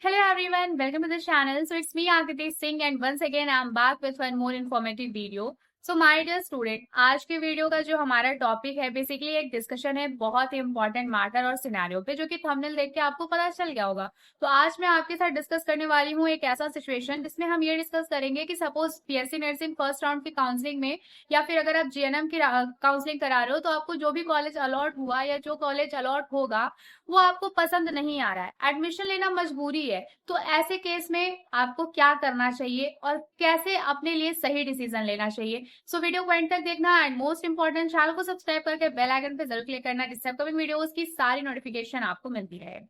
Hello everyone, welcome to the channel. So it's me Akriti Singh and once again I'm back with one more informative video. So my dear student, आज के video का जो हमारा topic है basically एक discussion है बहुत ही important matter और सिनेरियो पे, जो कि थंबनेल देख के आपको पता चल गया होगा। तो आज मैं आपके साथ डिस्कस करने वाली हूँ एक ऐसा सिचुएशन जिसमें हम ये डिस्कस करेंगे कि suppose BSc nursing first round की काउंसलिंग में या फिर अगर आप जीएनएम की काउंसलिंग करा रहे हो तो आपको जो भी कॉलेज अलॉट हुआ या जो कॉलेज अलॉट होगा वो आपको पसंद नहीं आ रहा है, एडमिशन लेना मजबूरी है। तो ऐसे केस में आपको क्या करना चाहिए और कैसे अपने लिए सही डिसीजन लेना चाहिए। सो वीडियो को एंड तक देखना एंड मोस्ट इंपॉर्टेंट चैनल को सब्सक्राइब करके बेल आइकन पे जरूर क्लिक करना जिससे अपकमिंग वीडियोस की सारी नोटिफिकेशन आपको मिलती रहे।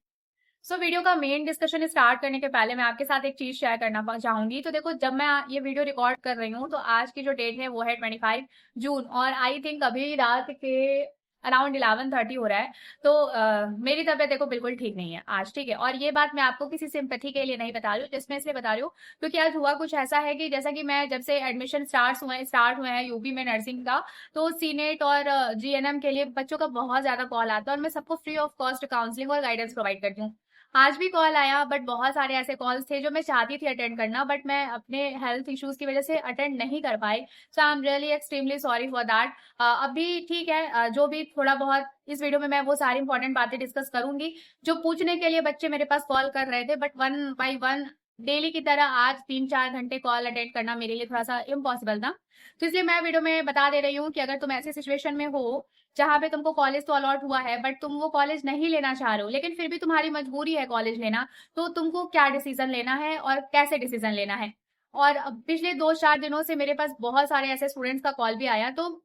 सो वीडियो का मेन डिस्कशन स्टार्ट करने के पहले मैं आपके साथ एक चीज शेयर करना चाहूंगी। तो देखो, जब मैं ये वीडियो रिकॉर्ड कर रही हूँ तो आज की जो डेट है वो है 25 जून और आई थिंक अभी रात के अराउंड 11:30 हो रहा है। तो मेरी तबीयत देखो बिल्कुल ठीक नहीं है आज, ठीक है। और ये बात मैं आपको किसी सिंपैथी के लिए नहीं बता रही हूँ, जिसमें इसलिए बता रही हूँ क्योंकि आज हुआ कुछ ऐसा है कि जैसा कि मैं जब से एडमिशन स्टार्ट हुए हैं यूपी में नर्सिंग का, तो सीनेट और जीएनएम के लिए बच्चों का बहुत ज्यादा कॉल आता है और मैं सबको फ्री ऑफ कॉस्ट काउंसलिंग और गाइडेंस प्रोवाइड करती हूँ। आज भी कॉल आया बट बहुत सारे ऐसे कॉल्स थे जो मैं चाहती थी अटेंड करना, बट मैं अपने हेल्थ इश्यूज की वजह से अटेंड नहीं कर पाई। So I am really extremely sorry for that. अभी ठीक है, जो भी थोड़ा बहुत इस वीडियो में मैं वो सारी इंपॉर्टेंट बातें डिस्कस करूंगी जो पूछने के लिए बच्चे मेरे पास कॉल कर रहे थे, but one by one daily की तरह आज 3-4 घंटे कॉल अटेंड करना मेरे लिए थोड़ा सा इम्पॉसिबल था। तो इसलिए मैं वीडियो में बता दे रही हूँ कि अगर तुम ऐसी सिचुएशन में हो जहां पे तुमको कॉलेज तो अलॉट हुआ है बट तुम वो कॉलेज नहीं लेना चाह रहे हो, लेकिन फिर भी तुम्हारी मजबूरी है कॉलेज लेना, तो तुमको क्या डिसीजन लेना है और कैसे डिसीजन लेना है। और पिछले 2-4 दिनों से मेरे पास बहुत सारे ऐसे स्टूडेंट्स का कॉल भी आया, तो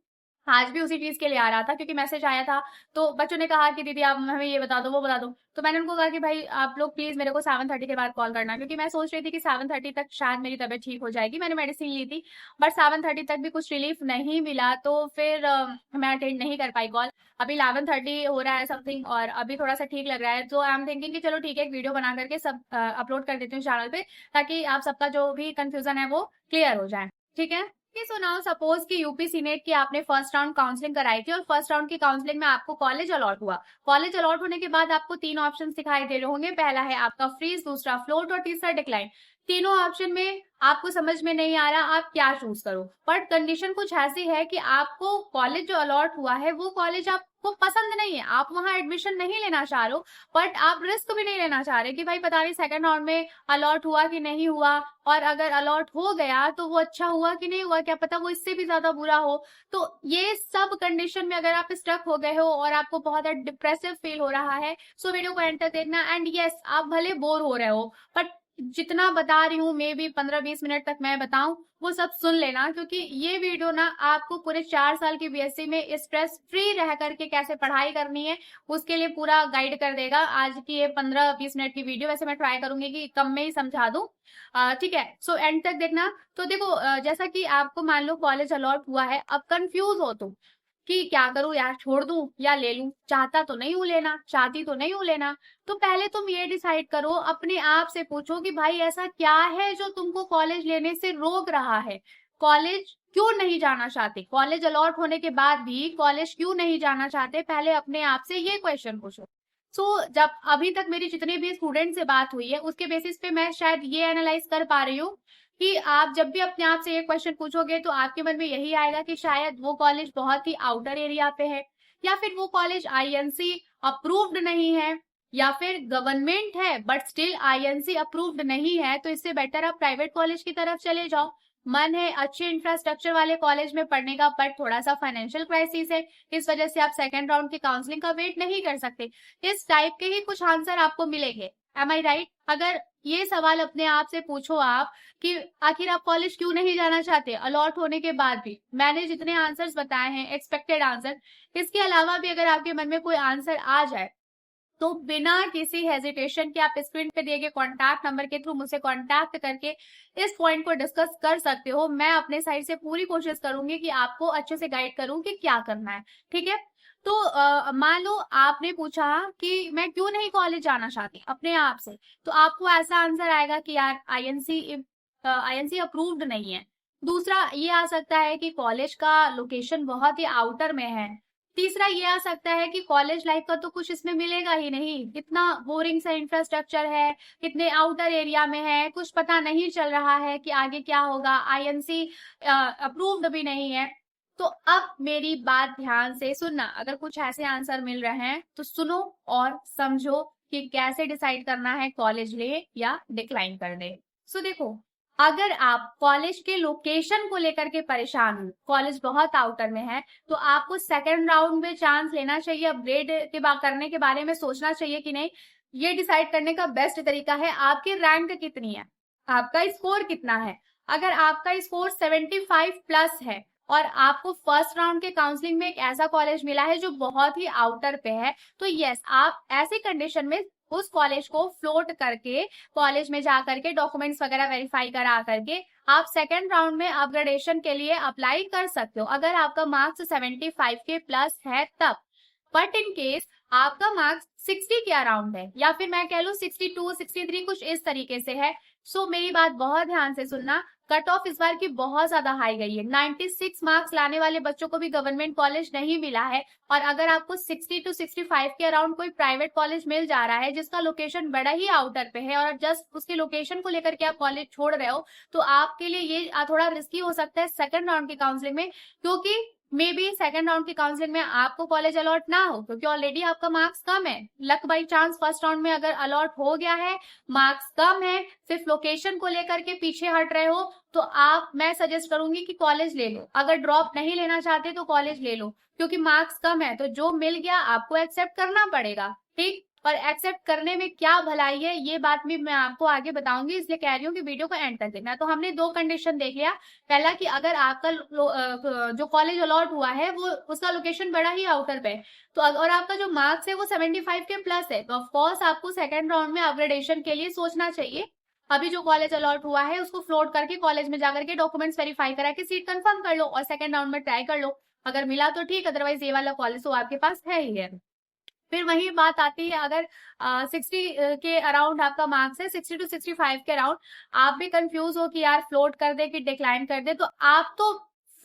आज भी उसी चीज के लिए आ रहा था क्योंकि मैसेज आया था। तो बच्चों ने कहा कि दीदी आप हमें ये बता दो वो बता दो। तो मैंने उनको कहा कि भाई आप लोग प्लीज मेरे को 7:30 के बाद कॉल करना, क्योंकि मैं सोच रही थी कि 7:30 तक शायद मेरी तबीयत ठीक हो जाएगी, मैंने मेडिसिन ली थी। बट 7:30 तक भी कुछ रिलीफ नहीं मिला, तो फिर मैं अटेंड नहीं कर पाई कॉल। अभी 11:30 हो रहा है समथिंग और अभी थोड़ा सा ठीक लग रहा है, तो आई एम थिंकिंग कि चलो ठीक है, एक वीडियो बना करके सब अपलोड कर देती हूँ चैनल पे, ताकि आप सबका जो भी कंफ्यूजन है वो क्लियर हो जाए। ठीक है। सो नाउ सपोज कि यूपी सीनेट की आपने फर्स्ट राउंड काउंसलिंग कराई थी और फर्स्ट राउंड की काउंसलिंग में आपको कॉलेज अलॉट हुआ। कॉलेज अलॉट होने के बाद आपको 3 ऑप्शन दिखाई दे रहे होंगे, पहला है आपका फ्रीज, दूसरा फ्लोट और तीसरा डिक्लाइन। तीनों ऑप्शन में आपको समझ में नहीं आ रहा आप क्या चूज करो, बट कंडीशन कुछ ऐसी है कि आपको कॉलेज जो अलॉट हुआ है वो कॉलेज आपको पसंद नहीं है, आप वहां एडमिशन नहीं लेना चाह रहे हो, बट आप रिस्क भी नहीं लेना चाह रहे कि भाई पता नहीं सेकंड राउंड में अलॉट हुआ कि नहीं हुआ, और अगर अलॉट हो गया तो वो अच्छा हुआ कि नहीं हुआ, क्या पता वो इससे भी ज्यादा बुरा हो। तो ये सब कंडीशन में अगर आप स्टक हो गए हो और आपको बहुत डिप्रेसिव फील हो रहा है, सो वीडियो को एंड तक देखना। एंड यस, आप भले बोर हो रहे हो बट जितना बता रही हूँ मे बी 15-20 मिनट तक मैं बताऊं वो सब सुन लेना, क्योंकि ये वीडियो ना आपको पूरे 4 साल की बीएससी में स्ट्रेस फ्री रह करके कैसे पढ़ाई करनी है उसके लिए पूरा गाइड कर देगा। आज की ये 15-20 मिनट की वीडियो, वैसे मैं ट्राई करूंगी कि कम में ही समझा दूं। ठीक है, सो एंड तक देखना। तो देखो, जैसा कि आपको मान लो कॉलेज अलॉट हुआ है, अब कंफ्यूज हो तुम कि क्या करूं यार, छोड़ दूं या ले लूं, चाहता तो नहीं हूं लेना, चाहती तो नहीं हूं लेना। तो पहले तुम ये डिसाइड करो, अपने आप से पूछो कि भाई ऐसा क्या है जो तुमको कॉलेज लेने से रोक रहा है। कॉलेज क्यों नहीं जाना चाहते, कॉलेज अलॉट होने के बाद भी कॉलेज क्यों नहीं जाना चाहते, पहले अपने आप से ये क्वेश्चन पूछो। जब अभी तक मेरी जितने भी स्टूडेंट से बात हुई है उसके बेसिस पे मैं शायद ये एनालाइज कर पा रही हूँ कि आप जब भी अपने आप से ये क्वेश्चन पूछोगे तो आपके मन में यही आएगा कि शायद वो कॉलेज बहुत ही आउटर एरिया पे है, या फिर वो कॉलेज आईएनसी अप्रूव्ड नहीं है, या फिर गवर्नमेंट है बट स्टिल आईएनसी अप्रूव्ड नहीं है, तो इससे बेटर आप प्राइवेट कॉलेज की तरफ चले जाओ। मन है अच्छे इंफ्रास्ट्रक्चर वाले कॉलेज में पढ़ने का, बट थोड़ा सा फाइनेंशियल क्राइसिस है, इस वजह से आप सेकेंड राउंड की काउंसलिंग का वेट नहीं कर सकते। इस टाइप के ही कुछ आंसर आपको मिलेंगे। एम आई राइट? अगर ये सवाल अपने आप से पूछो आप कि आखिर आप कॉलेज क्यों नहीं जाना चाहते अलॉट होने के बाद भी, मैंने जितने आंसर्स बताए हैं एक्सपेक्टेड आंसर, इसके अलावा भी अगर आपके मन में कोई आंसर आ जाए तो बिना किसी हेजिटेशन के आप स्क्रीन पे दिए गए कॉन्टैक्ट नंबर के थ्रू मुझसे कॉन्टैक्ट करके इस पॉइंट को डिस्कस कर सकते हो। मैं अपने साइड से पूरी कोशिश करूंगी कि आपको अच्छे से गाइड करूं कि क्या करना है। ठीक है। तो मान लो आपने पूछा कि मैं क्यों नहीं कॉलेज जाना चाहती अपने आप से, तो आपको ऐसा आंसर आएगा कि यार आईएनसी अप्रूव्ड नहीं है। दूसरा ये आ सकता है कि कॉलेज का लोकेशन बहुत ही आउटर में है, तीसरा ये आ सकता है कि कॉलेज लाइफ का तो कुछ इसमें मिलेगा ही नहीं, कितना बोरिंग सा इंफ्रास्ट्रक्चर है, कितने आउटर एरिया में है, कुछ पता नहीं चल रहा है कि आगे क्या होगा, आईएनसी अप्रूव्ड भी नहीं है। तो अब मेरी बात ध्यान से सुनना, अगर कुछ ऐसे आंसर मिल रहे हैं तो सुनो और समझो कि कैसे डिसाइड करना है कॉलेज ले या डिक्लाइन कर दे। सो देखो, अगर आप कॉलेज के लोकेशन को लेकर के परेशान हो, कॉलेज बहुत आउटर में है, तो आपको सेकेंड राउंड में चांस लेना चाहिए, अपग्रेड के करने के बारे में सोचना चाहिए कि नहीं। ये डिसाइड करने का बेस्ट तरीका है आपकी रैंक कितनी है, आपका स्कोर कितना है। अगर आपका स्कोर 75 प्लस है और आपको फर्स्ट राउंड के काउंसलिंग में एक ऐसा कॉलेज मिला है जो बहुत ही आउटर पे है, तो यस, आप ऐसी कंडीशन में उस कॉलेज को फ्लोट करके कॉलेज में जा करके डॉक्यूमेंट्स वगैरह वेरीफाई करा करके आप सेकेंड राउंड में अपग्रेडेशन के लिए अप्लाई कर सकते हो, अगर आपका मार्क्स 75 के प्लस है तब। बट इन केस आपका मार्क्स 60 के अराउंड है, या फिर मैं कह लूं 62, 63 कुछ इस तरीके से है, सो मेरी बात बहुत ध्यान से सुनना, कट ऑफ इस बार की बहुत ज्यादा हाई गई है। 96 मार्क्स लाने वाले बच्चों को भी गवर्नमेंट कॉलेज नहीं मिला है, और अगर आपको 60 to 65 के अराउंड कोई प्राइवेट कॉलेज मिल जा रहा है जिसका लोकेशन बड़ा ही आउटर पे है, और जस्ट उसके लोकेशन को लेकर के आप कॉलेज छोड़ रहे हो, तो आपके लिए ये थोड़ा रिस्की हो सकता है सेकंड राउंड की काउंसलिंग में, क्योंकि मे बी सेकंड राउंड की काउंसलिंग में आपको कॉलेज अलॉट ना हो, क्योंकि ऑलरेडी आपका मार्क्स कम है। Luck by chance first round में अगर अलॉट हो गया है, मार्क्स कम है, सिर्फ लोकेशन को लेकर के पीछे हट रहे हो, तो मैं सजेस्ट करूंगी कि कॉलेज ले लो। अगर ड्रॉप नहीं लेना चाहते तो कॉलेज ले लो, क्योंकि मार्क्स कम है तो जो मिल गया आपको एक्सेप्ट करना पड़ेगा, ठीक। और एक्सेप्ट करने में क्या भलाई है ये बात भी मैं आपको आगे बताऊंगी, इसलिए कह रही हूँ कि वीडियो को एंड तक देखना। तो हमने दो कंडीशन देख लिया, पहला कि अगर आपका जो कॉलेज अलॉट हुआ है वो उसका लोकेशन बड़ा ही आउटर पे है, तो और आपका जो मार्क्स है वो 75 के प्लस है, तो ऑफकोर्स आपको सेकेंड राउंड में अपग्रेडेशन के लिए सोचना चाहिए। अभी जो कॉलेज अलॉट हुआ है उसको फ्लोट करके कॉलेज में जाकर के डॉक्यूमेंट्स वेरीफाई करा के सीट कंफर्म कर लो और सेकेंड राउंड में ट्राई कर लो, अगर मिला तो ठीक, अदरवाइज ये वाला कॉलेज तो आपके पास है ही है। फिर वही बात आती है, अगर 60 के अराउंड आपका मार्क्स है, 60 to 65 के अराउंड, आप भी कंफ्यूज हो कि यार फ्लोट कर दे कि डिक्लाइन कर दे, तो आप तो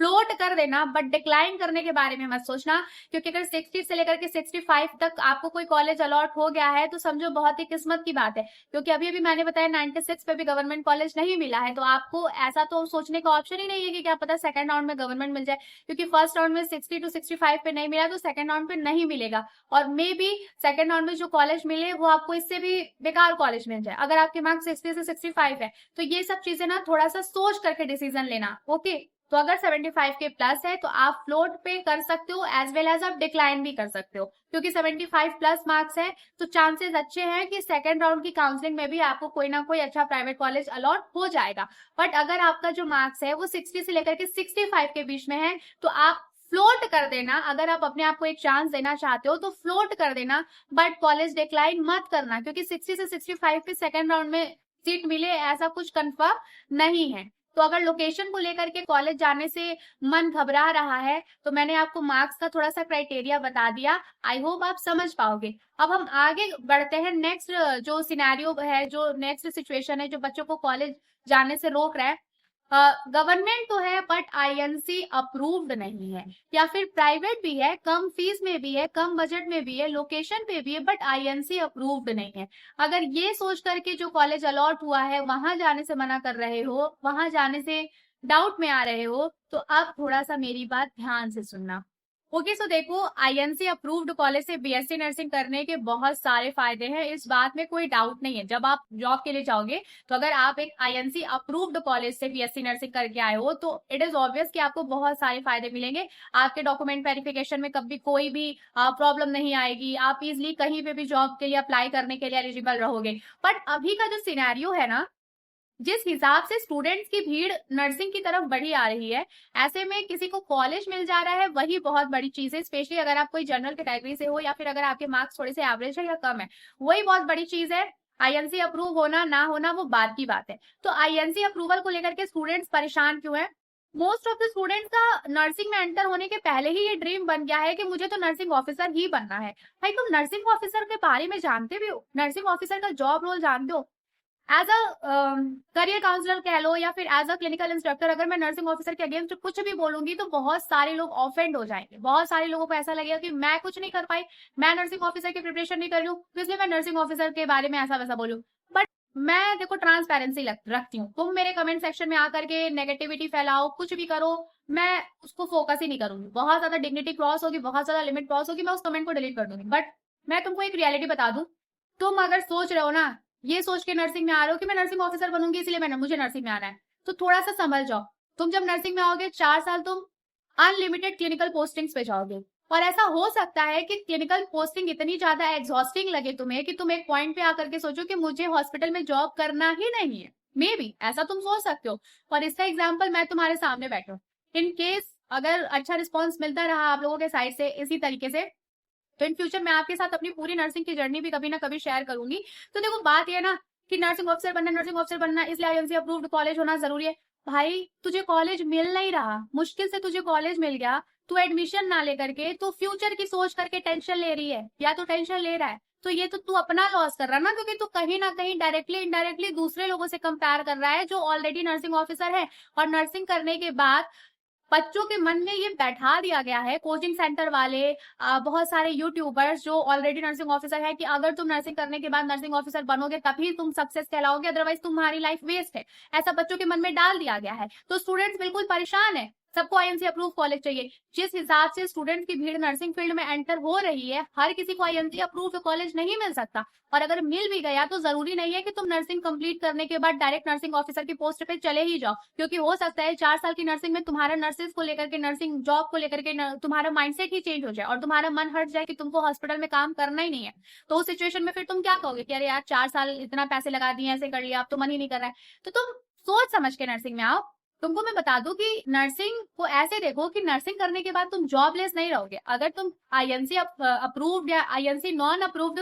फ्लोट कर देना, बट डिक्लाइन करने के बारे में मत सोचना, क्योंकि अगर 60 से लेकर के 65 तक आपको कोई कॉलेज अलॉट हो गया है तो समझो बहुत ही किस्मत की बात है, क्योंकि अभी अभी मैंने बताया 96 पे भी गवर्नमेंट कॉलेज नहीं मिला है, तो आपको ऐसा तो सोचने का ऑप्शन ही नहीं है कि क्या पता सेकंड राउंड में गवर्नमेंट मिल जाए, क्योंकि फर्स्ट राउंड में 60 to 65 पे नहीं मिला तो सेकंड राउंड पे नहीं मिलेगा, और मे बी सेकंड राउंड में जो कॉलेज मिले वो आपको इससे भी बेकार कॉलेज मिल जाए अगर आपके मार्क्स 60 से 65 है। तो ये सब चीजें ना थोड़ा सा सोच करके डिसीजन लेना, ओके। तो अगर 75 के प्लस है तो आप फ्लोट पे कर सकते हो, एज वेल एज आप डिक्लाइन भी कर सकते हो, क्योंकि 75 प्लस मार्क्स है तो चांसेस अच्छे हैं कि सेकंड राउंड की काउंसलिंग में भी आपको कोई ना कोई अच्छा प्राइवेट कॉलेज अलॉट हो जाएगा। बट अगर आपका जो मार्क्स है वो 60 से लेकर के 65 के बीच में है तो आप फ्लोट कर देना, अगर आप अपने आप को एक चांस देना चाहते हो तो फ्लोट कर देना, बट कॉलेज डिक्लाइन मत करना, क्योंकि 60 से 65 पे सेकंड राउंड में सीट मिले ऐसा कुछ कंफर्म नहीं है। तो अगर लोकेशन को लेकर के कॉलेज जाने से मन घबरा रहा है तो मैंने आपको मार्क्स का थोड़ा सा क्राइटेरिया बता दिया, आई होप आप समझ पाओगे। अब हम आगे बढ़ते हैं, नेक्स्ट जो सिनेरियो है, जो नेक्स्ट सिचुएशन है जो बच्चों को कॉलेज जाने से रोक रहा है, गवर्नमेंट तो है बट आईएनसी अप्रूव्ड नहीं है, या फिर प्राइवेट भी है, कम फीस में भी है, कम बजट में भी है, लोकेशन पे भी है, बट आईएनसी अप्रूव्ड नहीं है। अगर ये सोच करके जो कॉलेज अलॉट हुआ है वहां जाने से मना कर रहे हो, वहां जाने से डाउट में आ रहे हो, तो अब थोड़ा सा मेरी बात ध्यान से सुनना, ओके। सो देखो, आईएनसी अप्रूव्ड कॉलेज से बीएससी नर्सिंग करने के बहुत सारे फायदे हैं, इस बात में कोई डाउट नहीं है। जब आप जॉब के लिए जाओगे तो अगर आप एक आईएनसी अप्रूव्ड कॉलेज से बीएससी नर्सिंग करके आए हो तो इट इज ऑब्वियस कि आपको बहुत सारे फायदे मिलेंगे। आपके डॉक्यूमेंट वेरिफिकेशन में कभी कोई भी प्रॉब्लम नहीं आएगी, आप इजिली कहीं पे भी जॉब के लिए अप्लाई करने के लिए एलिजिबल रहोगे। बट अभी का जो सिनेरियो है ना, जिस हिसाब से स्टूडेंट्स की भीड़ नर्सिंग की तरफ बढ़ी आ रही है, ऐसे में किसी को कॉलेज मिल जा रहा है वही बहुत बड़ी चीज है, स्पेशली अगर आप कोई जनरल कैटेगरी से हो या फिर अगर आपके मार्क्स थोड़े से एवरेज है या कम है, वही बहुत बड़ी चीज है। आईएनसी अप्रूव होना ना होना वो बात की बात है। तो आईएनसी अप्रूवल को लेकर के स्टूडेंट्स परेशान क्यों है? मोस्ट ऑफ द स्टूडेंट्स का नर्सिंग में एंटर होने के पहले ही ये ड्रीम बन गया है कि मुझे तो नर्सिंग ऑफिसर ही बनना है। भाई तुम नर्सिंग ऑफिसर के बारे में जानते भी हो? नर्सिंग ऑफिसर का जॉब रोल जानते हो? एज अ करियर काउंसलर कह लो या फिर एज अ क्लिनिकल इंस्ट्रक्टर, अगर मैं नर्सिंग ऑफिसर के अगेंस्ट कुछ भी बोलूंगी तो बहुत सारे लोग ऑफेंड हो जाएंगे। बहुत सारे लोगों को ऐसा लगेगा कि मैं कुछ नहीं कर पाई, मैं नर्सिंग ऑफिसर की प्रिपरेशन नहीं कर रही हूँ, इसलिए मैं नर्सिंग ऑफिसर के बारे में ऐसा वैसा बोलूँ। बट मैं देखो ट्रांसपेरेंसी रखती हूँ। तुम मेरे कमेंट सेक्शन में आकर के नेगेटिविटी फैलाओ, कुछ भी करो, मैं उसको फोकस ही नहीं करूंगी। बहुत ज्यादा डिग्निटी क्रॉस होगी, बहुत ज्यादा लिमिट क्रॉस होगी, मैं उस कमेंट को डिलीट कर दूंगी। बट मैं तुमको एक रियलिटी बता दूं, तुम अगर सोच रहे हो ना, ये सोच के नर्सिंग में आ रहे हो कि मैं नर्सिंग ऑफिसर बनूंगी इसलिए मुझे नर्सिंग में आना है, तो थोड़ा सा संभल जाओ। तुम जब नर्सिंग में आओगे 4 साल तुम अनलिमिटेड क्लिनिकल पोस्टिंग्स पे जाओगे, और ऐसा हो सकता है कि क्लिनिकल पोस्टिंग इतनी ज्यादा एग्जॉस्टिंग लगे तुम्हें कि तुम एक पॉइंट पे आकर के सोचो कि मुझे हॉस्पिटल में जॉब करना ही नहीं है। मे बी ऐसा तुम सोच सकते हो, और इसका एग्जाम्पल मैं तुम्हारे सामने बैठा हूँ। इन केस अगर अच्छा रिस्पॉन्स मिलता रहा आप लोगों के साइड से इसी तरीके से, तो इन फ्यूचर मैं आपके साथ अपनी पूरी नर्सिंग की जर्नी भी कभी ना कभी शेयर करूंगी। तो देखो बात ये ना कि नर्सिंग ऑफिसर बनना इसलिए आईएमसी अप्रूव्ड कॉलेज होना जरूरी है। भाई तुझे कॉलेज मिल नहीं रहा, मुश्किल से तुझे कॉलेज मिल गया, तू एडमिशन ना लेकर के तू फ्यूचर की सोच करके टेंशन ले रही है या तो टेंशन ले रहा है, तो ये तो तू अपना लॉस कर रहा है ना, क्योंकि तू कहीं ना कहीं डायरेक्टली इनडायरेक्टली दूसरे लोगों से कंपेयर कर रहा है जो ऑलरेडी नर्सिंग ऑफिसर है। और नर्सिंग करने के बाद बच्चों के मन में ये बैठा दिया गया है, कोचिंग सेंटर वाले, बहुत सारे यूट्यूबर्स जो ऑलरेडी नर्सिंग ऑफिसर है, कि अगर तुम नर्सिंग करने के बाद नर्सिंग ऑफिसर बनोगे तभी तुम सक्सेस कहलाओगे, अदरवाइज तुम्हारी लाइफ वेस्ट है। ऐसा बच्चों के मन में डाल दिया गया है, तो स्टूडेंट्स बिल्कुल परेशान है। सबको आईएनसी अप्रूव कॉलेज चाहिए। जिस हिसाब से स्टूडेंट्स की भीड़ नर्सिंग फील्ड में एंटर हो रही है, हर किसी को आईएनसी अप्रूव कॉलेज नहीं मिल सकता, और अगर मिल भी गया तो जरूरी नहीं है कि तुम नर्सिंग कंप्लीट करने के बाद डायरेक्ट नर्सिंग ऑफिसर की पोस्ट पे चले ही जाओ, क्योंकि हो सकता है 4 साल की नर्सिंग में तुम्हारा नर्सिस को लेकर के, नर्सिंग जॉब को लेकर के तुम्हारा माइंडसेट ही चेंज हो जाए और तुम्हारा मन हट जाए कि तुमको हॉस्पिटल में काम करना ही नहीं है। तो उस सिचुएशन में फिर तुम क्या कहोगे कि अरे यार 4 साल इतना पैसे लगा दिए, ऐसे कर लिया, अब तो मन ही नहीं कर रहा है। तो तुम सोच समझ के नर्सिंग में आओ। तुमको मैं बता दूं कि नर्सिंग को ऐसे देखो कि नर्सिंग करने के बाद तुम जॉबलेस नहीं रहोगे। अगर तुम आईएनसी अप्रूव्ड या आईएनसी नॉन अप्रूव्ड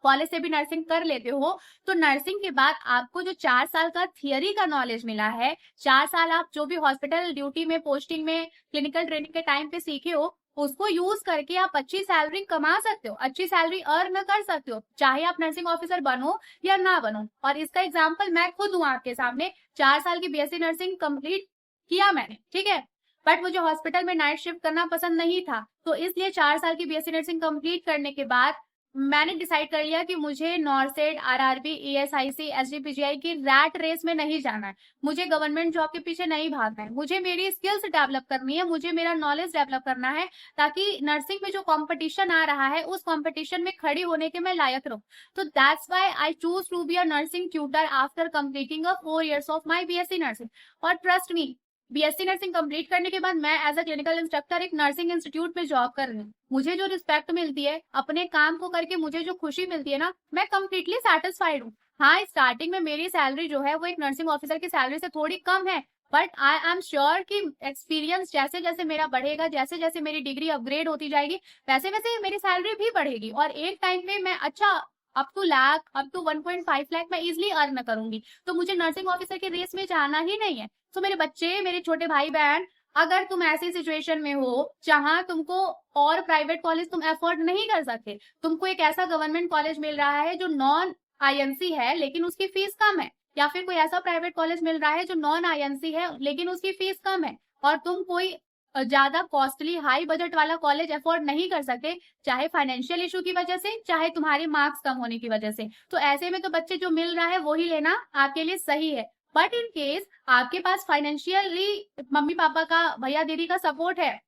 कॉलेज से भी नर्सिंग कर लेते हो, तो नर्सिंग के बाद आपको जो 4 साल का थियरी का नॉलेज मिला है, 4 साल आप जो भी हॉस्पिटल ड्यूटी में, पोस्टिंग में, क्लिनिकल ट्रेनिंग के टाइम पे सीखे हो, उसको यूज करके आप अच्छी सैलरी कमा सकते हो, अच्छी सैलरी अर्न कर सकते हो, चाहे आप नर्सिंग ऑफिसर बनो या ना बनो। और इसका एग्जाम्पल मैं खुद हूं आपके सामने। 4 साल की बीएससी नर्सिंग कंप्लीट किया मैंने, ठीक है, बट मुझे हॉस्पिटल में नाइट शिफ्ट करना पसंद नहीं था, तो इसलिए 4 साल की बीएससी नर्सिंग कंप्लीट करने के बाद मैंने डिसाइड कर लिया कि मुझे नॉर्सेट, आरआरबी, ईएसआईसी, एसजीपीजीआई की रैट रेस में नहीं जाना है, मुझे गवर्नमेंट जॉब के पीछे नहीं भागना है, मुझे मेरी स्किल्स डेवलप करनी है, मुझे मेरा नॉलेज डेवलप करना है, ताकि नर्सिंग में जो कंपटीशन आ रहा है उस कंपटीशन में खड़ी होने के मैं लायक रहूं। तो that's why I choose to be a nursing tutor after completing 4 years of my BSc nursing. और trust me, BSc nursing complete करने के बाद मैं एज अ क्लिनिकल इंस्ट्रक्टर एक नर्सिंग इंस्टीट्यूट में जॉब कर रही हूँ। मुझे जो रिस्पेक्ट मिलती है अपने काम को करके, मुझे जो खुशी मिलती है ना, मैं कंप्लीटली सेटिस्फाइड हूँ। हाँ, स्टार्टिंग में मेरी सैलरी जो है वो एक नर्सिंग ऑफिसर की सैलरी से थोड़ी कम है, बट आई एम श्योर कि एक्सपीरियंस जैसे जैसे मेरा बढ़ेगा, जैसे जैसे मेरी डिग्री अपग्रेड होती जाएगी, वैसे वैसे मेरी सैलरी भी बढ़ेगी, और एक टाइम पे मैं अच्छा up to lakh, up to 1.5 lakh मैं इजिली अर्न करूंगी। तो मुझे नर्सिंग ऑफिसर के रेस में जाना ही नहीं है। तो मेरे बच्चे, मेरे छोटे भाई बहन, अगर तुम ऐसी सिचुएशन में हो जहां तुमको और प्राइवेट कॉलेज तुम अफोर्ड नहीं कर सकते, तुमको एक ऐसा गवर्नमेंट कॉलेज मिल रहा है जो नॉन आईएनसी है लेकिन उसकी फीस कम है, या फिर कोई ऐसा प्राइवेट कॉलेज मिल रहा है जो नॉन आईएनसी है लेकिन उसकी फीस कम है, और तुम कोई ज्यादा कॉस्टली हाई बजट वाला कॉलेज अफोर्ड नहीं कर सकते, चाहे फाइनेंशियल इशू की वजह से, चाहे तुम्हारे मार्क्स कम होने की वजह से, तो ऐसे में तो बच्चे जो मिल रहा है वही लेना आपके लिए सही है। बट इन केस आपके पास फाइनेंशियली मम्मी पापा का, भैया दीदी का सपोर्ट है,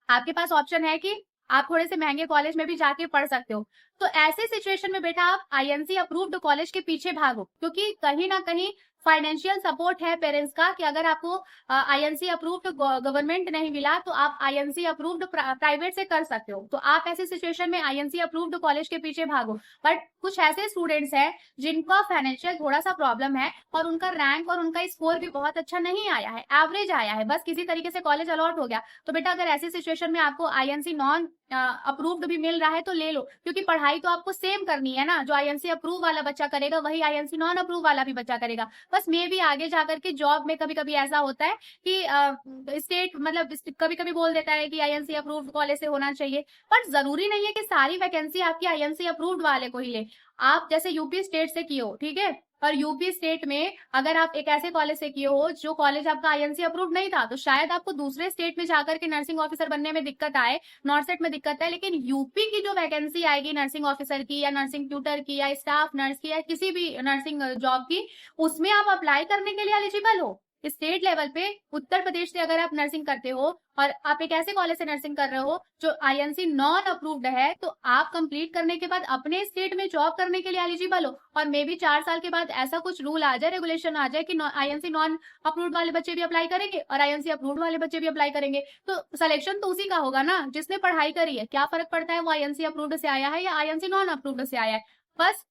आपके पास ऑप्शन है कि आप थोड़े से महंगे कॉलेज में भी जाके पढ़ सकते हो, तो ऐसे सिचुएशन में बेटा आप आईएनसी अप्रूव्ड कॉलेज के पीछे भागो, क्योंकि कहीं ना कहीं फाइनेंशियल सपोर्ट है पेरेंट्स का कि अगर आपको आईएनसी अप्रूव्ड गवर्नमेंट नहीं मिला तो आप आईएनसी अप्रूव्ड प्राइवेट से कर सकते हो, तो आप ऐसी सिचुएशन में आईएनसी अप्रूव्ड कॉलेज के पीछे भागो। बट कुछ ऐसे स्टूडेंट्स हैं जिनका फाइनेंशियल थोड़ा सा प्रॉब्लम है और उनका रैंक और उनका स्कोर भी बहुत अच्छा नहीं आया है, एवरेज आया है, बस किसी तरीके से कॉलेज अलॉट हो गया, तो बेटा अगर ऐसी सिचुएशन में आपको आईएनसी नॉन अप्रूव्ड भी मिल रहा है तो ले लो, क्योंकि पढ़ाई तो आपको सेम करनी है ना, जो आईएनसी अप्रूव वाला बच्चा करेगा वही आईएनसी नॉन अप्रूव वाला भी बच्चा करेगा। बस मे भी आगे जाकर के जॉब में कभी कभी ऐसा होता है कि स्टेट मतलब कभी कभी बोल देता है कि आईएनसी अप्रूव्ड कॉलेज से होना चाहिए, पर जरूरी नहीं है कि सारी वैकेंसी आपकी आईएनसी अप्रूव्ड वाले को ही ले। आप जैसे यूपी स्टेट से किए हो, ठीक है, और यूपी स्टेट में अगर आप एक ऐसे कॉलेज से किए हो जो कॉलेज आपका आईएनसी अप्रूव नहीं था, तो शायद आपको दूसरे स्टेट में जाकर के नर्सिंग ऑफिसर बनने में दिक्कत आए, नॉर्सेट में दिक्कत है, लेकिन यूपी की जो वैकेंसी आएगी नर्सिंग ऑफिसर की या नर्सिंग ट्यूटर की या स्टाफ नर्स की या किसी भी नर्सिंग जॉब की, उसमें आप अप्लाई करने के लिए एलिजिबल हो। स्टेट लेवल पे उत्तर प्रदेश से अगर आप नर्सिंग करते हो और आप एक ऐसे कॉलेज से नर्सिंग कर रहे हो जो आईएनसी नॉन अप्रूव्ड है, तो आप कंप्लीट करने के बाद अपने स्टेट में जॉब करने के लिए एलिजिबल हो। और मे बी 4 साल के बाद ऐसा कुछ रूल आ जाए, रेगुलेशन आ जाए कि आईएनसी नॉन अप्रूव्ड वाले बच्चे भी अप्लाई करेंगे और आईएनसी अप्रूव्ड वाले बच्चे भी अप्लाई करेंगे, तो सिलेक्शन तो उसी का होगा ना जिसने पढ़ाई करी है। क्या फर्क पड़ता है वो आईएनसी अप्रूव्ड से आया है या आईएनसी नॉन अप्रूव्ड से आया है। बस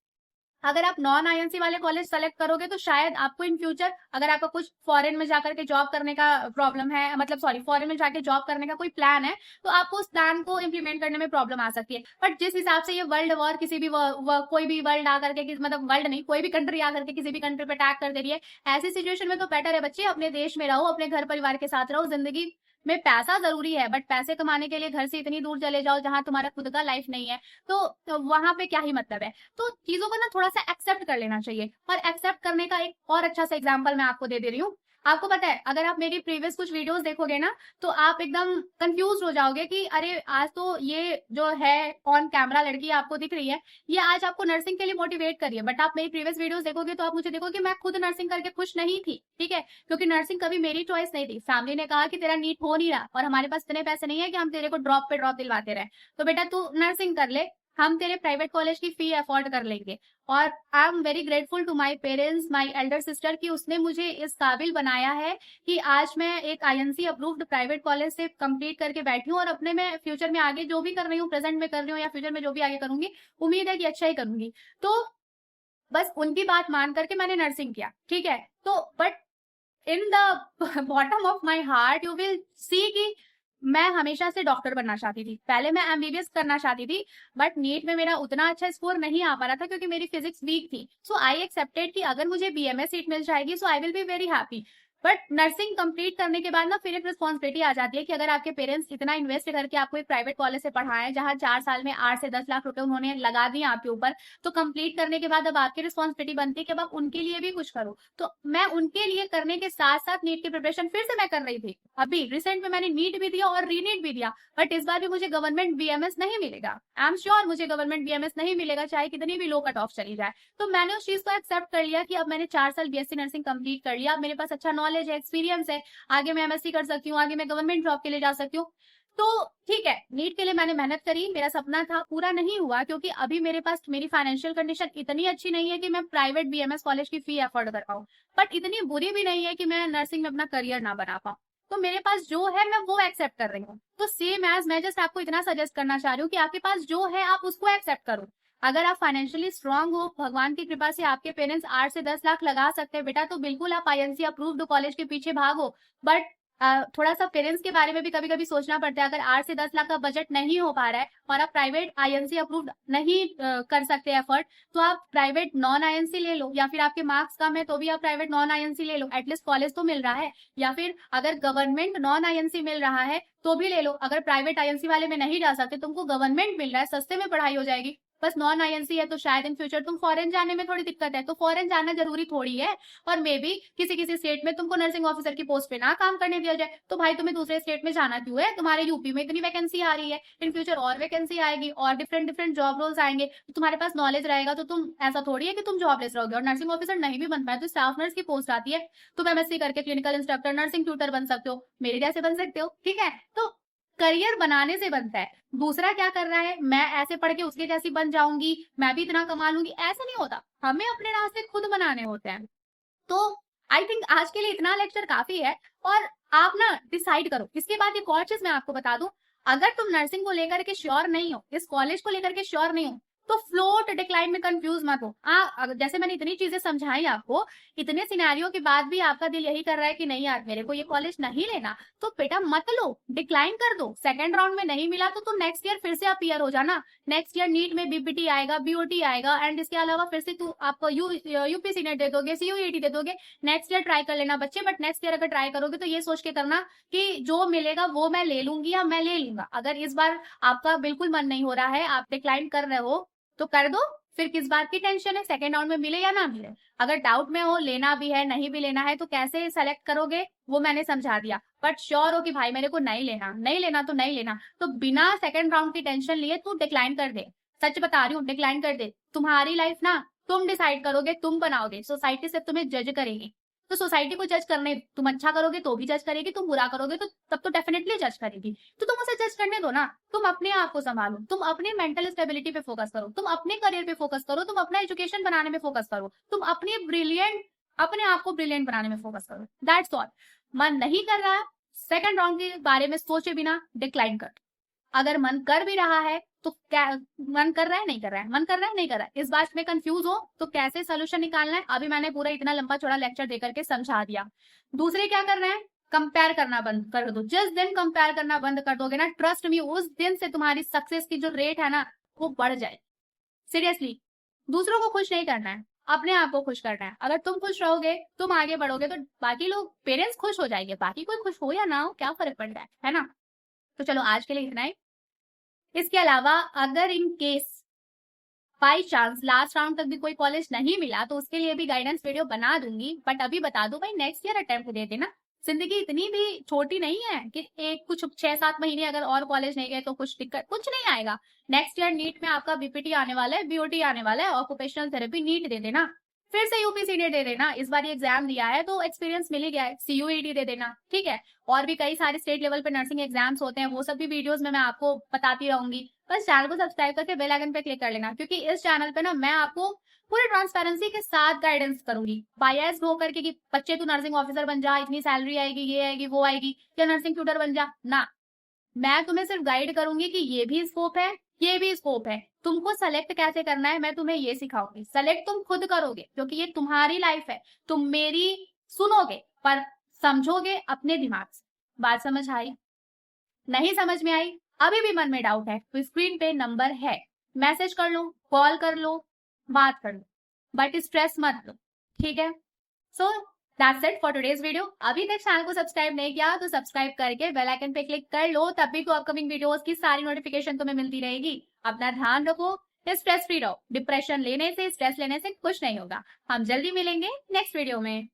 अगर आप नॉन आईएनसी वाले कॉलेज सेलेक्ट करोगे तो शायद आपको इन फ्यूचर अगर आपका कुछ फॉरेन में जाकर के जॉब करने का प्रॉब्लम है, मतलब सॉरी फॉरेन में जाके जॉब करने का कोई प्लान है, तो आपको उस प्लान को इम्प्लीमेंट करने में प्रॉब्लम आ सकती है। बट जिस हिसाब से ये वर्ल्ड वॉर किसी भी कोई भी वर्ल्ड आकर के मतलब वर्ल्ड नहीं, कोई भी कंट्री आकर के किसी भी कंट्री पे अटैक कर दे रही है, ऐसी सिचुएशन में तो बेटर है बच्चे अपने देश में रहो, अपने घर परिवार के साथ रहो। जिंदगी में पैसा जरूरी है, बट पैसे कमाने के लिए घर से इतनी दूर चले जाओ जहां तुम्हारा खुद का लाइफ नहीं है, तो वहां पे क्या ही मतलब है। तो चीजों को ना थोड़ा सा एक्सेप्ट कर लेना चाहिए। और एक्सेप्ट करने का एक और अच्छा सा एग्जांपल मैं आपको दे रही हूँ। आपको पता है, अगर आप मेरी प्रीवियस कुछ वीडियोस देखोगे ना, तो आप एकदम कंफ्यूज हो जाओगे कि अरे आज तो ये जो है ऑन कैमरा लड़की आपको दिख रही है, ये आज आपको नर्सिंग के लिए मोटिवेट करिए, बट आप मेरी प्रीवियस वीडियोस देखोगे तो आप मुझे देखोगे मैं खुद नर्सिंग करके खुश नहीं थी, ठीक है, क्योंकि नर्सिंग कभी मेरी चॉइस नहीं थी। फैमिली ने कहा कि तेरा नीट हो नहीं रहा और हमारे पास इतने पैसे नहीं है कि हम तेरे को ड्रॉप पे ड्रॉप दिलवाते रहे, तो बेटा तू नर्सिंग कर ले, हम तेरे प्राइवेट कॉलेज की फी अफोर्ड कर लेंगे। और I am very grateful to my parents, my elder sister, की उसने मुझे इस काबिल बनाया है कि आज मैं एक आईएनसी अप्रूव्ड प्राइवेट कॉलेज से कंप्लीट करके बैठी हूँ और अपने में फ्यूचर में आगे जो भी कर रही हूँ, प्रेजेंट में कर रही हूँ या फ्यूचर में जो भी आगे करूंगी, उम्मीद है कि अच्छा ही करूंगी। तो बस उनकी बात मान करके मैंने नर्सिंग किया, ठीक है। तो but in the bottom of my heart you will see कि मैं हमेशा से डॉक्टर बनना चाहती थी। पहले मैं एमबीबीएस करना चाहती थी, बट नीट में मेरा उतना अच्छा स्कोर नहीं आ पा रहा था क्योंकि मेरी फिजिक्स वीक थी। सो आई एक्सेप्टेड कि अगर मुझे बीएमएस सीट मिल जाएगी so I will be very happy. But nursing complete करने के बाद ना फिर एक रिस्पॉन्सिबिलिटी आ जाती है कि अगर आपके पेरेंट्स इतना इन्वेस्ट करके आपको एक प्राइवेट कॉलेज से पढ़ाएं जहां 4 साल में 8 से 10 लाख रुपए उन्होंने लगा दिए आपके ऊपर, तो कंप्लीट करने के बाद अब आपकी रिस्पॉन्सिबिलिटी बनती है कि अब आप उनके लिए भी कुछ करो। तो मैं उनके लिए करने के साथ साथ नीट की प्रिपरेशन फिर से मैं कर रही थी। अभी रिसेंट में मैंने नीट भी दिया और रीनीट भी दिया, बट इस बार भी मुझे गवर्नमेंट बीएमएस नहीं मिलेगा। आई एम श्योर मुझे गवर्नमेंट बीएमएस नहीं मिलेगा, चाहे कितनी भी लो कट ऑफ चली जाए। तो मैंने उस चीज को एक्सेप्ट कर लिया कि अब मैंने 4 साल बीएससी नर्सिंग कंप्लीट कर लिया, अब मेरे पास अच्छा नॉलेज है, एक्सपीरियंस है, आगे मैं एमएससी कर सकती हूँ, आगे मैं गवर्नमेंट जॉब के लिए जा सकती हूँ। तो ठीक है, नीट के लिए मैंने मेहनत करी, मेरा सपना था, पूरा नहीं हुआ क्योंकि अभी मेरे पास मेरी फाइनेंशियल कंडीशन इतनी अच्छी नहीं है कि मैं प्राइवेट बीएमएस कॉलेज की फी अफोर्ड कर पाऊँ, बट इतनी बुरी भी नहीं है कि मैं नर्सिंग में अपना करियर ना बना पाऊँ। तो मेरे पास जो है मैं वो एक्सेप्ट कर रही हूँ। तो सेम एज मैं जस्ट आपको इतना सजेस्ट करना चाह रही हूँ कि आपके पास जो है आप उसको एक्सेप्ट करो। अगर आप फाइनेंशियली स्ट्रांग हो, भगवान की कृपा से आपके पेरेंट्स 8 से 10 लाख लगा सकते हैं बेटा, तो बिल्कुल आप आईएनसी अप्रूव्ड कॉलेज के पीछे भागो। बट थोड़ा सा पेरेंट्स के बारे में भी कभी कभी सोचना पड़ता है। अगर 8 से 10 लाख का बजट नहीं हो पा रहा है और आप प्राइवेट आईएनसी अप्रूव्ड नहीं कर सकते एफर्ट, तो आप प्राइवेट नॉन आईएनसी ले लो, या फिर आपके मार्क्स कम है तो भी आप प्राइवेट नॉन आईएनसी ले लो, एटलीस्ट कॉलेज तो मिल रहा है। या फिर अगर गवर्नमेंट नॉन आईएनसी मिल रहा है तो भी ले लो। अगर प्राइवेट आईएनसी वाले में नहीं जा सकते, तुमको गवर्नमेंट मिल रहा है, सस्ते में पढ़ाई हो जाएगी। बस नॉन आईएनसी है तो शायद इन फ्यूचर तुम फॉरेन जाने में थोड़ी दिक्कत है, तो फॉरेन जाना जरूरी थोड़ी है। और मे बी किसी किसी स्टेट में तुमको नर्सिंग ऑफिसर की पोस्ट पे ना काम करने दिया जाए, तो भाई तुम्हें दूसरे स्टेट में जाना क्यों है? तुम्हारे यूपी में इतनी वैकेंसी आ रही है, इन फ्यूचर और वैकेंसी आएगी और डिफरेंट डिफरेंट जॉब रोल्स आएंगे, तो तुम्हारे पास नॉलेज रहेगा तो तुम ऐसा थोड़ी है कि तुम जॉबलेस रहोगे। और नर्सिंग ऑफिसर नहीं भी बन पाए तो स्टाफ नर्स की पोस्ट आती है, तुम एमएससी करके क्लिनिकल इंस्ट्रक्टर, नर्सिंग ट्यूटर बन सकते हो, मेरे जैसे बन सकते हो, ठीक है। तो करियर बनाने से बनता है। दूसरा क्या कर रहा है, मैं ऐसे पढ़ के उसके जैसी बन जाऊंगी, मैं भी इतना कमा लूंगी, ऐसा नहीं होता। हमें अपने रास्ते खुद बनाने होते हैं। तो आई थिंक आज के लिए इतना लेक्चर काफी है। और आप ना डिसाइड करो। इसके बाद एक और चीज मैं आपको बता दूं, अगर तुम नर्सिंग को लेकर के श्योर नहीं हो, इस कॉलेज को लेकर के श्योर नहीं हो, तो फ्लोट डिक्लाइन में कंफ्यूज मत हो। जैसे मैंने इतनी चीजें समझाई आपको, इतने सिनेरियो के बाद भी आपका दिल यही कर रहा है कि नहीं यार मेरे को ये कॉलेज नहीं लेना, तो बेटा मत लो, डिक्लाइन कर दो। सेकंड राउंड में नहीं मिला तो नेक्स्ट ईयर फिर से अपीयर हो जाना। नेक्स्ट ईयर नीट में बीपीटी आएगा, बीओटी आएगा, एंड इसके अलावा फिर से तू आप यूपीसी नेट दे दोगे, सीयूईटी दे दोगे। नेक्स्ट ईयर ट्राई कर लेना बच्चे, बट नेक्स्ट ईयर अगर ट्राई करोगे तो ये सोच के करना कि जो मिलेगा वो मैं ले लूंगी या मैं ले लूंगा। अगर इस बार आपका बिल्कुल मन नहीं हो रहा है, आप डिक्लाइन कर रहे हो, तो कर दो, फिर किस बात की टेंशन है, सेकंड राउंड में मिले या ना मिले। अगर डाउट में हो लेना भी है नहीं भी लेना है तो कैसे सेलेक्ट करोगे वो मैंने समझा दिया। बट श्योर हो कि भाई मेरे को नहीं लेना, नहीं लेना तो नहीं लेना, तो बिना सेकंड राउंड की टेंशन लिए तू डिक्लाइन कर दे। सच बता रही हूँ, डिक्लाइन कर दे। तुम्हारी लाइफ ना तुम डिसाइड करोगे, तुम बनाओगे, सोसाइटी से तुम्हें जज करेगी। तो सोसाइटी को जज करने, तुम अच्छा करोगे तो भी जज करेगी, तुम बुरा करोगे तो तब तो डेफिनेटली जज करेगी। तो तुम उसे जज करने दो ना, तुम अपने आप को संभालो, तुम अपनी मेंटल स्टेबिलिटी पे फोकस करो, तुम अपने करियर पे फोकस करो, तुम अपना एजुकेशन बनाने में फोकस करो, तुम अपने आप को ब्रिलियंट बनाने में फोकस करो। That's all. मन नहीं कर रहा है, सेकंड राउंड के बारे में सोचे बिना डिक्लाइन कर। अगर मन कर भी रहा है तो क्या, मन कर रहा है नहीं कर रहा है, मन कर रहा है नहीं कर रहा है, इस बात में कंफ्यूज हो तो कैसे सोल्यूशन निकालना है अभी मैंने पूरा इतना लंबा चौड़ा लेक्चर देकर के समझा दिया। दूसरे क्या कर रहे हैं, कंपेयर करना बंद कर दो। जिस दिन कंपेयर करना बंद कर दोगे ना, ट्रस्ट मी, उस दिन से तुम्हारी सक्सेस की जो रेट है ना वो बढ़ जाए। सीरियसली, दूसरों को खुश नहीं करना है, अपने आप को खुश करना है। अगर तुम खुश रहोगे, तुम आगे बढ़ोगे तो बाकी लोग, पेरेंट्स खुश हो जाएंगे, बाकी कोई खुश हो या ना हो क्या फर्क पड़ रहा है ना। तो चलो आज के लिए इतना ही। इसके अलावा अगर in case by chance last round तक भी कोई कॉलेज नहीं मिला तो उसके लिए भी गाइडेंस वीडियो बना दूंगी। बट अभी बता दो भाई, नेक्स्ट ईयर अटेम्प्ट दे देना। जिंदगी इतनी भी छोटी नहीं है कि एक कुछ 6-7 महीने अगर और कॉलेज नहीं गए तो कुछ दिक्कत, कुछ नहीं आएगा। नेक्स्ट ईयर नीट में आपका बीपीटी आने वाला है, बीओटी आने वाला है, ऑक्यूपेशनल थेरेपी, नीट दे देना। फिर से यूपीसीडी दे देना, इस बार एग्जाम दिया है तो एक्सपीरियंस मिल ही गया है, सीयूईटी दे देना, ठीक है। और भी कई सारे स्टेट लेवल पे नर्सिंग एग्जाम्स होते हैं, वो सब भी वीडियोस में मैं आपको बताती रहूंगी। बस चैनल को सब्सक्राइब करके बेल आइकन पे क्लिक कर लेना, क्योंकि इस चैनल पे ना मैं आपको पूरी ट्रांसपेरेंसी के साथ गाइडेंस करूंगी, बायस्ड होकर के कि बच्चे तू नर्सिंग ऑफिसर बन जा, इतनी सैलरी आएगी, ये आएगी, वो आएगी, या नर्सिंग ट्यूटर बन जा ना। मैं तुम्हें सिर्फ गाइड करूंगी कि ये भी स्कोप है, ये भी स्कोप है, तुमको सेलेक्ट कैसे करना है मैं तुम्हें ये सिखाऊंगी। सेलेक्ट तुम खुद करोगे क्योंकि ये तुम्हारी लाइफ है, तुम मेरी सुनोगे पर समझोगे अपने दिमाग से। बात समझ आई? नहीं समझ में आई, अभी भी मन में डाउट है तो स्क्रीन पे नंबर है, मैसेज कर लो, कॉल कर लो, बात कर लो, बट स्ट्रेस मत लो, ठीक है। So that's it for today's video. अभी तक चैनल को सब्सक्राइब नहीं किया तो सब्सक्राइब करके बेल आइकन पे क्लिक कर लो, तभी तो अपकमिंग वीडियोस की सारी नोटिफिकेशन तुम्हें मिलती रहेगी। अपना ध्यान रखो, स्ट्रेस फ्री रहो, डिप्रेशन लेने से, स्ट्रेस लेने से कुछ नहीं होगा। हम जल्दी मिलेंगे नेक्स्ट वीडियो में।